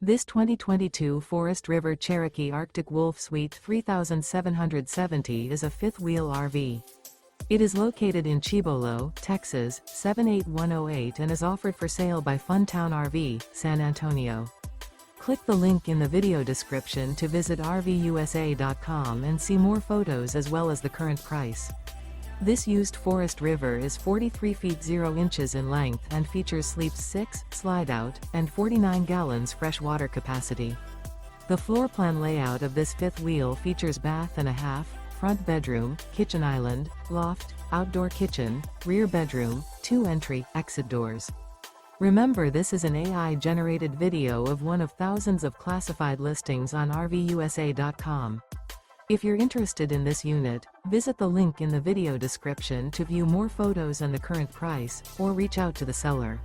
This 2022 Forest River Cherokee Arctic Wolf Suite 3770 is a fifth-wheel RV. It is located in Cibolo, Texas, 78108 and is offered for sale by Funtown RV, San Antonio. Click the link in the video description to visit RVUSA.com and see more photos as well as the current price. This used Forest River is 43 feet 0 inches in length and features sleeps 6, slide-out, and 49 gallons fresh water capacity. The floor plan layout of this fifth wheel features bath and a half, front bedroom, kitchen island, loft, outdoor kitchen, rear bedroom, 2 entry/exit doors. Remember, this is an AI-generated video of one of thousands of classified listings on RVUSA.com. If you're interested in this unit, visit the link in the video description to view more photos and the current price, or reach out to the seller.